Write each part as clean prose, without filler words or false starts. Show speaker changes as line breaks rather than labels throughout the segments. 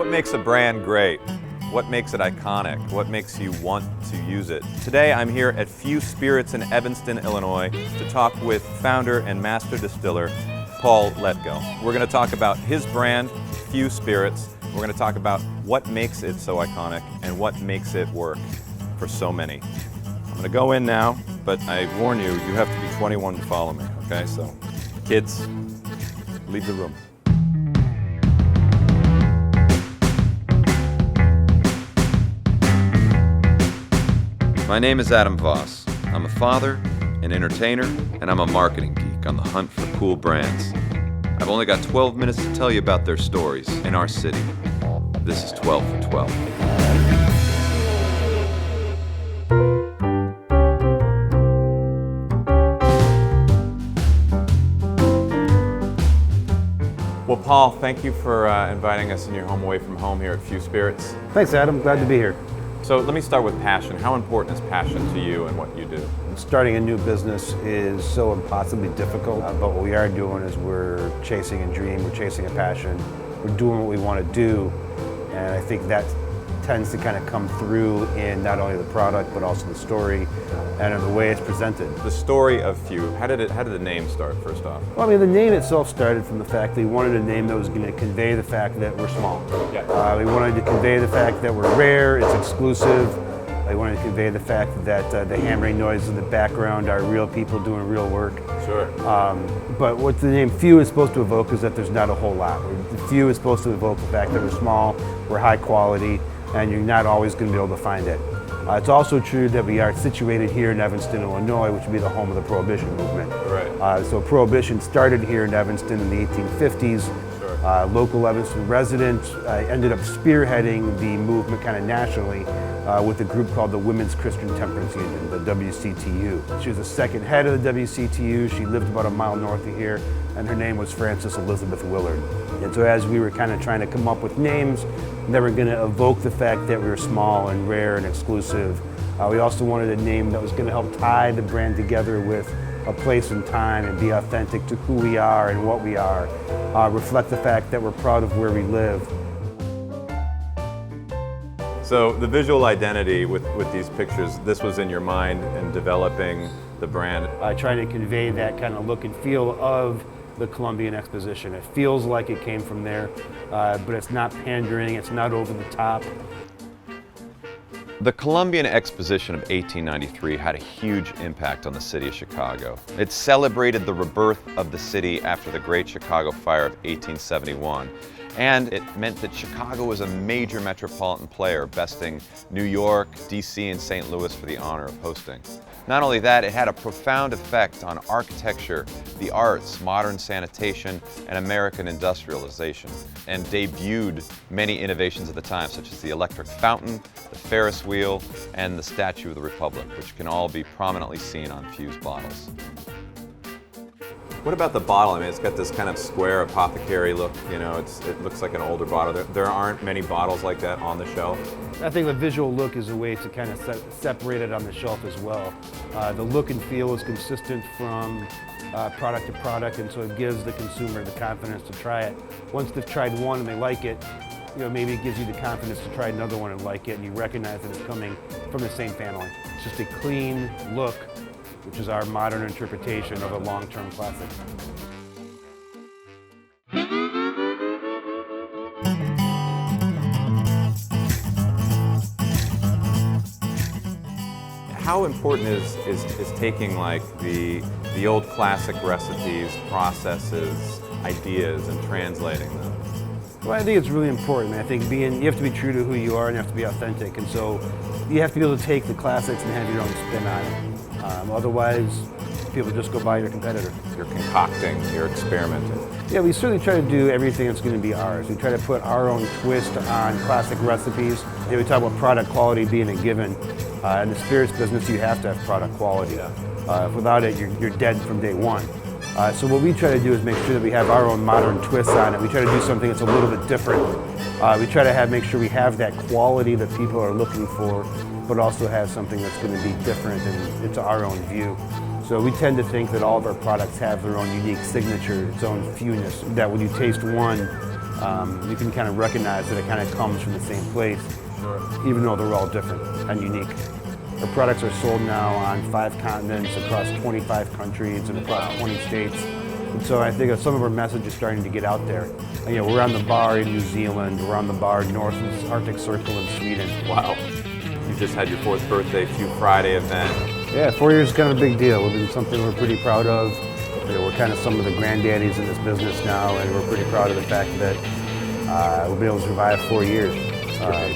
What makes a brand great? What makes it iconic? What makes you want to use it? Today I'm here at Few Spirits in Evanston, Illinois to talk with founder and master distiller Paul Hletko. We're going to talk about his brand, Few Spirits. We're going to talk about what makes it so iconic and what makes it work for so many. I'm going to go in now, but I warn you, you have to be 21 to follow me, okay? So, kids, leave the room. My name is Adam Voss. I'm a father, an entertainer, and I'm a marketing geek on the hunt for cool brands. I've only got 12 minutes to tell you about their stories in our city. This is 12 for 12. Well, Paul, thank you for inviting us in your home away from home here at Few Spirits.
Thanks, Adam. Glad to be here.
So let me start with passion. How important is passion to you and what you do?
Starting a new business is so impossibly difficult, but what we are doing is we're chasing a dream, we're chasing a passion, we're doing what we want to do, and I think that tends to kind of come through in not only the product but also the story and in the way it's presented.
The story of Few, how did the name start first off?
Well, I mean, the name itself started from the fact that we wanted a name that was going to convey the fact that we're small.
Yeah.
We wanted to convey the fact that we're rare, it's exclusive. I wanted to convey the fact that the hammering noises in the background are real people doing real work.
Sure.
But what the name Few is supposed to evoke is that there's not a whole lot. Few is supposed to evoke the fact that we're small, we're high quality, and you're not always going to be able to find it. It's also true that we are situated here in Evanston, Illinois, which would be the home of the prohibition movement.
Right.
So prohibition started here in Evanston in the 1850s.
Sure.
Local Evanston resident ended up spearheading the movement kind of nationally with a group called the Women's Christian Temperance Union, the WCTU. She was the second head of the WCTU. She lived about a mile north of here, and her name was Frances Elizabeth Willard. And so as we were kind of trying to come up with names that were going to evoke the fact that we were small and rare and exclusive, we also wanted a name that was going to help tie the brand together with a place and time and be authentic to who we are and what we are, reflect the fact that we're proud of where we live.
So the visual identity with these pictures, this was in your mind in developing the brand?
Trying to convey that kind of look and feel of the Columbian Exposition. It feels like it came from there, but it's not pandering, it's not over the top.
The Columbian Exposition of 1893 had a huge impact on the city of Chicago. It celebrated the rebirth of the city after the Great Chicago Fire of 1871. And it meant that Chicago was a major metropolitan player, besting New York, DC, and St. Louis for the honor of hosting. Not only that, it had a profound effect on architecture, the arts, modern sanitation, and American industrialization, and debuted many innovations at the time, such as the electric fountain, the Ferris wheel, and the Statue of the Republic, which can all be prominently seen on Few's bottles. What about the bottle? I mean, it's got this kind of square apothecary look, you know, it looks like an older bottle. There aren't many bottles like that on the shelf.
I think the visual look is a way to kind of separate it on the shelf as well. The look and feel is consistent from product to product, and so it gives the consumer the confidence to try it. Once they've tried one and they like it, you know, maybe it gives you the confidence to try another one and like it, and you recognize that it's coming from the same family. It's just a clean look, which is our modern interpretation of a long-term classic.
How important is taking like the old classic recipes, processes, ideas, and translating them?
Well, I think it's really important. I think you have to be true to who you are and you have to be authentic, and so you have to be able to take the classics and have your own spin on it. Otherwise, people just go by your competitor.
You're concocting, you're experimenting.
Yeah, we certainly try to do everything that's going to be ours. We try to put our own twist on classic recipes. We talk about product quality being a given. In the spirits business, you have to have product quality. Without it, you're dead from day one. So what we try to do is make sure that we have our own modern twist on it. We try to do something that's a little bit different. We try to make sure we have that quality that people are looking for, but also have something that's going to be different and it's our own view. So we tend to think that all of our products have their own unique signature, its own fewness, that when you taste one, You can kind of recognize that it kind of comes from the same place, even though they're all different and unique. Our products are sold now on 5 continents, across 25 countries, and across 20 states. And so I think some of our message is starting to get out there. And, you know, we're on the bar in New Zealand, we're on the bar north of the Arctic Circle in Sweden.
Wow. You just had your 4th birthday Few Friday event.
Yeah, 4 years is kind of a big deal. We've been something we're pretty proud of. You know, we're kind of some of the granddaddies in this business now, and we're pretty proud of the fact that we'll be able to survive 4 years.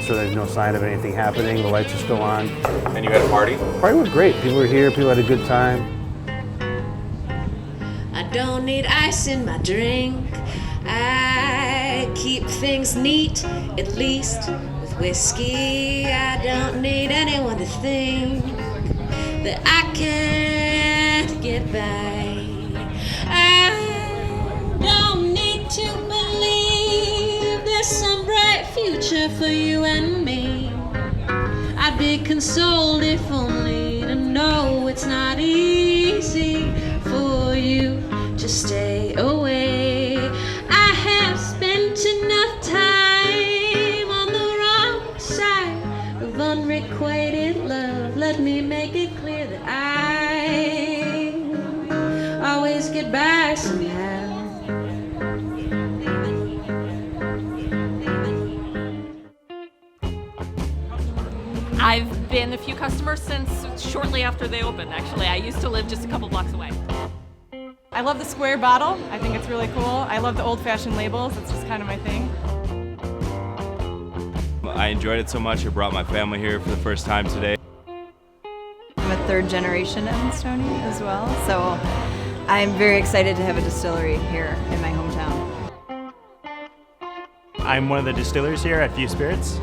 So there's no sign of anything happening. The lights are still on.
And you had a party?
The party went great. People were here. People had a good time.
I don't need ice in my drink. I keep things neat, at least with whiskey. I don't need anyone to think that I can't get by. I don't need to believe there's some bright future for you and me. I'd be consoled if only to know it's not easy for you to stay away. I have spent enough time on the wrong side of unrequited love. Let me make it clear that I always get by somehow.
I've been a Few customer since shortly after they opened, actually. I used to live just a couple blocks away.
I love the square bottle. I think it's really cool. I love the old-fashioned labels. It's just kind of my thing.
I enjoyed it so much, I brought my family here for the first time today.
I'm a 3rd generation Evanstonian as well, so I'm very excited to have a distillery here in my hometown.
I'm one of the distillers here at Few Spirits.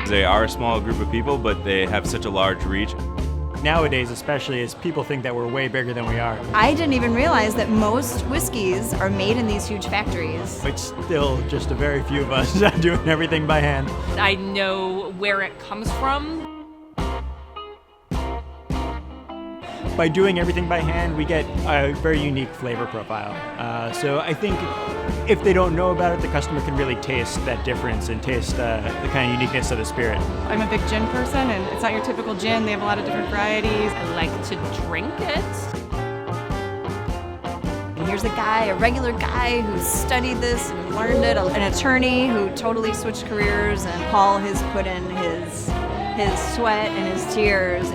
They are a small group of people, but they have such a large reach.
Nowadays, especially, as people think that we're way bigger than we are.
I didn't even realize that most whiskeys are made in these huge factories.
It's still just a very few of us doing everything by hand.
I know where it comes from.
By doing everything by hand, we get a very unique flavor profile. So I think if they don't know about it, the customer can really taste that difference and taste the kind of uniqueness of the spirit.
I'm a big gin person, and it's not your typical gin. They have a lot of different varieties.
I like to drink it.
And here's a guy, a regular guy who studied this and learned it, an attorney who totally switched careers, and Paul has put in his sweat and his tears.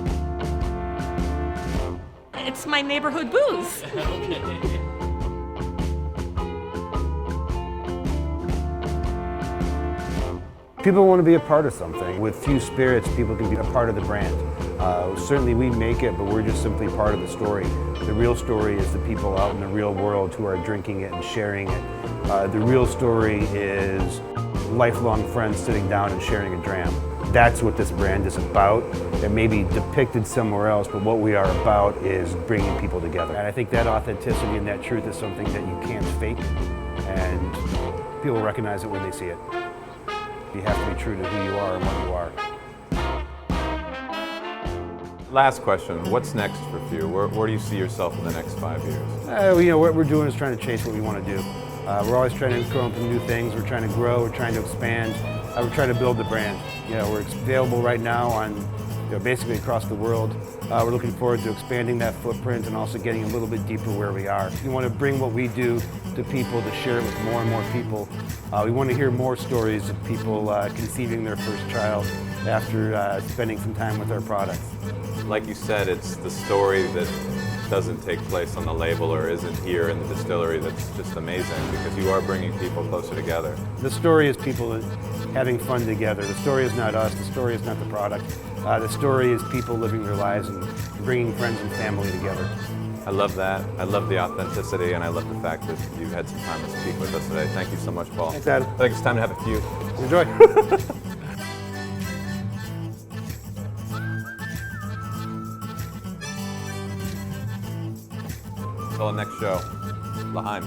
It's my neighborhood booze.
People want to be a part of something. With Few Spirits, people can be a part of the brand. Certainly we make it, but we're just simply part of the story. The real story is the people out in the real world who are drinking it and sharing it. The real story is lifelong friends sitting down and sharing a dram. That's what this brand is about. It may be depicted somewhere else, but what we are about is bringing people together. And I think that authenticity and that truth is something that you can't fake, and people recognize it when they see it. You have to be true to who you are and what you are.
Last question, what's next for Few? Where do you see yourself in the next 5 years?
You know, what we're doing is trying to chase what we want to do. We're always trying to come up with new things. We're trying to grow. We're trying to expand. We're trying to build the brand. You know, we're available right now on, you know, basically across the world. We're looking forward to expanding that footprint and also getting a little bit deeper where we are. We want to bring what we do to people, to share it with more and more people. We want to hear more stories of people conceiving their first child after spending some time with our products.
Like you said, it's the story that doesn't take place on the label or isn't here in the distillery that's just amazing, because you are bringing people closer together.
The story is people having fun together. The story is not us. The story is not the product. The story is people living their lives and bringing friends and family together.
I love that. I love the authenticity, and I love the fact that you've had some time to speak with us today. Thank you so much, Paul.
Thanks, Adam.
I think it's time to have a few.
Enjoy.
Until the next show, L'chaim.